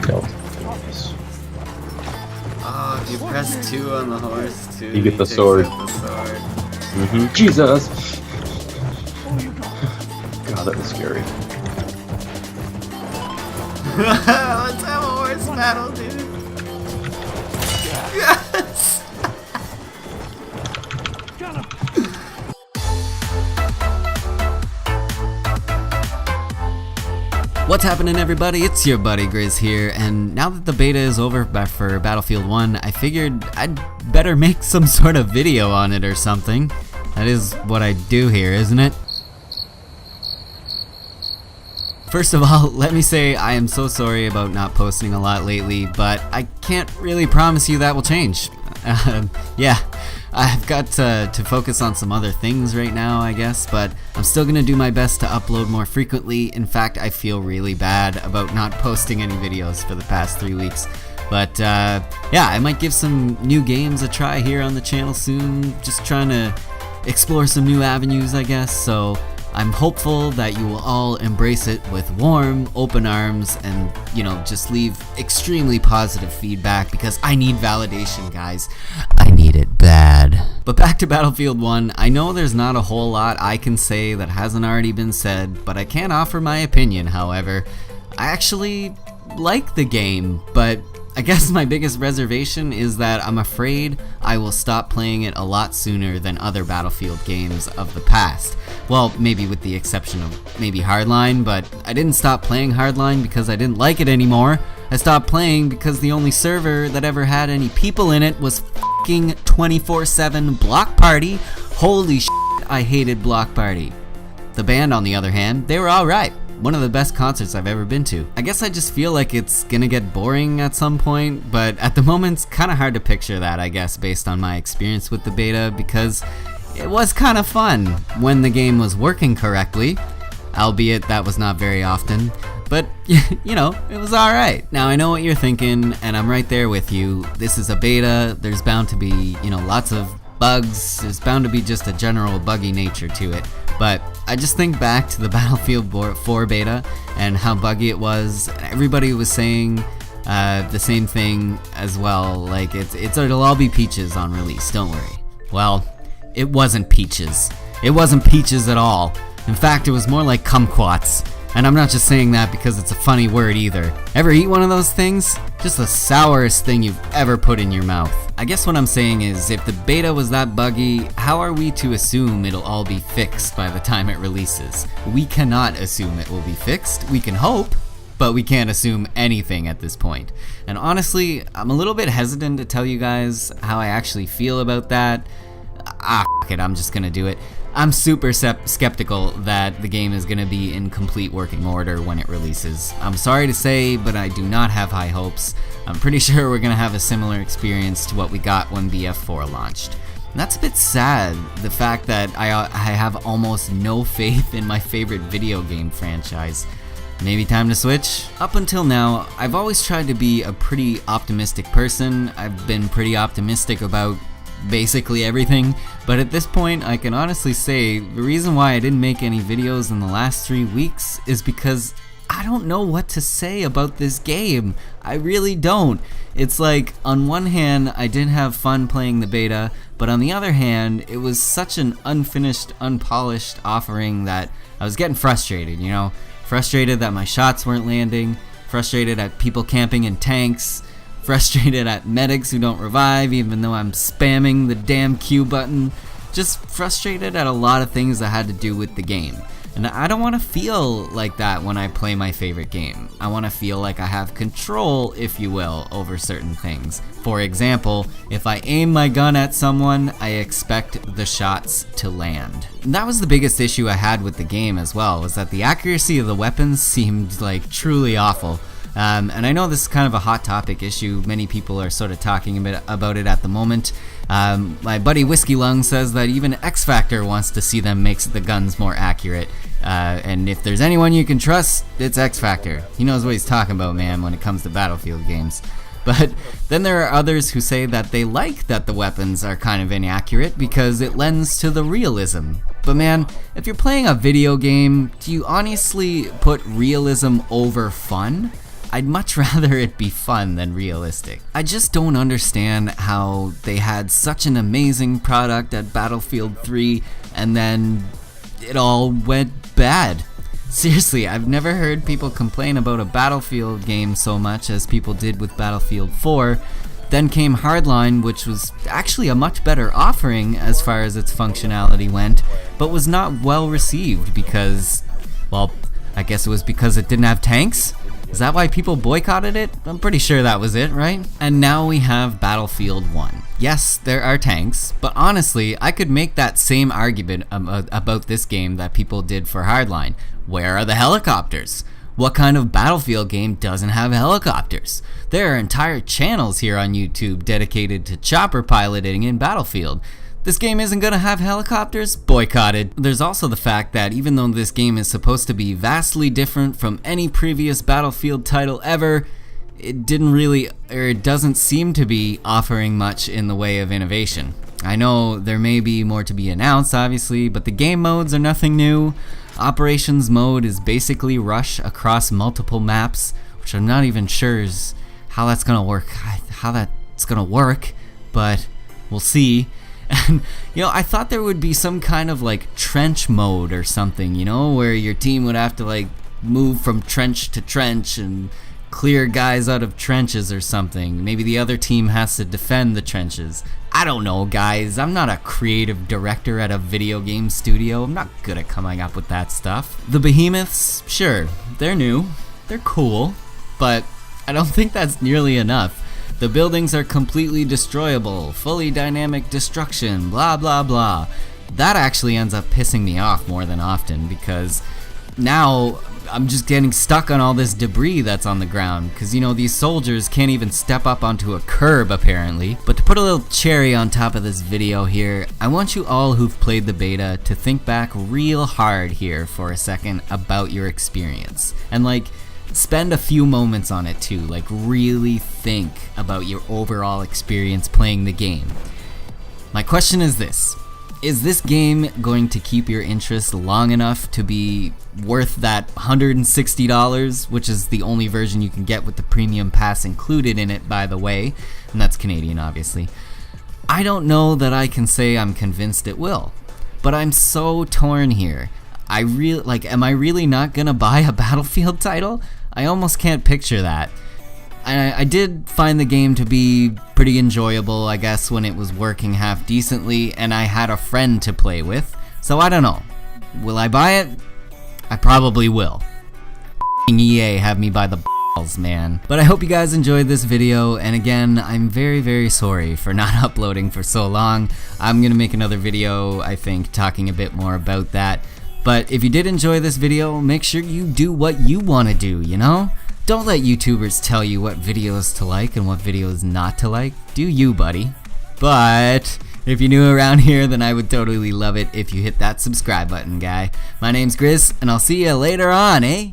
Killed. Oh, if you press 2 on the horse too, You get the takes sword. out the sword. Jesus! God, that was scary. Let's have a horse battle, dude. Yes! What's happening, everybody? It's your buddy Grizz here, and now that the beta is over for Battlefield 1, I figured I'd better make some sort of video on it or something. That is what I do here, isn't it? First of all, let me say I am so sorry about not posting a lot lately, but I can't really promise you that will change. Yeah, I've got to focus on some other things right now, I guess, but I'm still gonna do my best to upload more frequently. In fact, I feel really bad about not posting any videos for the past 3 weeks. But yeah, I might give some new games a try here on the channel soon, just trying to explore some new avenues, I guess, so I'm hopeful that you will all embrace it with warm, open arms and, you know, just leave extremely positive feedback because I need validation, guys. I need it bad. But back to Battlefield 1, I know there's not a whole lot I can say that hasn't already been said, but I can offer my opinion, however. I actually like the game, but I guess my biggest reservation is that I'm afraid I will stop playing it a lot sooner than other Battlefield games of the past. Well, maybe with the exception of maybe Hardline, but I didn't stop playing Hardline because I didn't like it anymore. I stopped playing because the only server that ever had any people in it was f***ing 24/7 Block Party. Holy shit, I hated Block Party. The band, on the other hand, they were alright. One of the best concerts I've ever been to. I guess I just feel like it's gonna get boring at some point, but at the moment it's kinda hard to picture that, I guess, based on my experience with the beta, because it was kinda fun when the game was working correctly, albeit that was not very often, but you know, it was alright. Now I know what you're thinking, and I'm right there with you. This is a beta, there's bound to be, you know, lots of bugs, there's bound to be just a general buggy nature to it. But I just think back to the Battlefield 4 beta and how buggy it was. Everybody was saying the same thing as well, like it'll all be peaches on release, don't worry. Well, it wasn't peaches. It wasn't peaches at all. In fact, it was more like kumquats. And I'm not just saying that because it's a funny word either. Ever eat one of those things? Just the sourest thing you've ever put in your mouth. I guess what I'm saying is, if the beta was that buggy, how are we to assume it'll all be fixed by the time it releases? We cannot assume it will be fixed. We can hope, but we can't assume anything at this point. And honestly, I'm a little bit hesitant to tell you guys how I actually feel about that. F it, I'm just gonna do it. I'm super skeptical that the game is going to be in complete working order when it releases. I'm sorry to say, but I do not have high hopes. I'm pretty sure we're going to have a similar experience to what we got when BF4 launched. And that's a bit sad, the fact that I have almost no faith in my favorite video game franchise. Maybe time to switch? Up until now, I've always tried to be a pretty optimistic person. I've been pretty optimistic about basically everything, but at this point I can honestly say the reason why I didn't make any videos in the last 3 weeks is because I don't know what to say about this game. I really don't. It's like, on one hand I did have fun playing the beta, but on the other hand it was such an unfinished, unpolished offering that I was getting frustrated, you know? Frustrated that my shots weren't landing, frustrated at people camping in tanks, frustrated at medics who don't revive even though I'm spamming the damn Q button. Just frustrated at a lot of things that had to do with the game. And I don't want to feel like that when I play my favorite game. I want to feel like I have control, if you will, over certain things. For example, if I aim my gun at someone, I expect the shots to land. And that was the biggest issue I had with the game as well, was that the accuracy of the weapons seemed like truly awful. And I know this is kind of a hot topic issue. Many people are sort of talking a bit about it at the moment. My buddy Whiskey Lung says that even X Factor wants to see them make the guns more accurate. And if there's anyone you can trust, it's X Factor. He knows what he's talking about, man, when it comes to Battlefield games. But then there are others who say that they like that the weapons are kind of inaccurate because it lends to the realism. But man, if you're playing a video game, do you honestly put realism over fun? I'd much rather it be fun than realistic. I just don't understand how they had such an amazing product at Battlefield 3 and then it all went bad. Seriously, I've never heard people complain about a Battlefield game so much as people did with Battlefield 4. Then came Hardline, which was actually a much better offering as far as its functionality went, but was not well received because, well, I guess it was because it didn't have tanks? Is that why people boycotted it? I'm pretty sure that was it, right? And now we have Battlefield 1. Yes, there are tanks, but honestly, I could make that same argument about this game that people did for Hardline. Where are the helicopters? What kind of Battlefield game doesn't have helicopters? There are entire channels here on YouTube dedicated to chopper piloting in Battlefield. This game isn't gonna have helicopters? Boycotted. There's also the fact that even though this game is supposed to be vastly different from any previous Battlefield title ever, it doesn't seem to be offering much in the way of innovation. I know there may be more to be announced, obviously, but the game modes are nothing new. Operations mode is basically rush across multiple maps, which I'm not even sure is how that's gonna work, but we'll see. And, I thought there would be some kind of like trench mode or something, where your team would have to like move from trench to trench and clear guys out of trenches or something. Maybe the other team has to defend the trenches. I don't know, guys. I'm not a creative director at a video game studio. I'm not good at coming up with that stuff. The behemoths, sure, they're new, they're cool, but I don't think that's nearly enough. The buildings are completely destroyable, fully dynamic destruction, blah blah blah. That actually ends up pissing me off more than often because now I'm just getting stuck on all this debris that's on the ground because these soldiers can't even step up onto a curb apparently. But to put a little cherry on top of this video here, I want you all who've played the beta to think back real hard here for a second about your experience and spend a few moments on it too, really think about your overall experience playing the game. My question is this: is this game going to keep your interest long enough to be worth that $160, which is the only version you can get with the premium pass included in it, by the way, and that's Canadian obviously. I don't know that I can say I'm convinced it will, but I'm so torn here. Am I really not gonna buy a Battlefield title? I almost can't picture that. I did find the game to be pretty enjoyable, I guess, when it was working half decently, and I had a friend to play with, so I don't know. Will I buy it? I probably will. EA have me by the balls, man. But I hope you guys enjoyed this video, and again, I'm very, very sorry for not uploading for so long. I'm gonna make another video, I think, talking a bit more about that. But if you did enjoy this video, make sure you do what you want to do, Don't let YouTubers tell you what videos to like and what videos not to like. Do you, buddy. But if you're new around here, then I would totally love it if you hit that subscribe button, guy. My name's Grizz, and I'll see you later on, eh?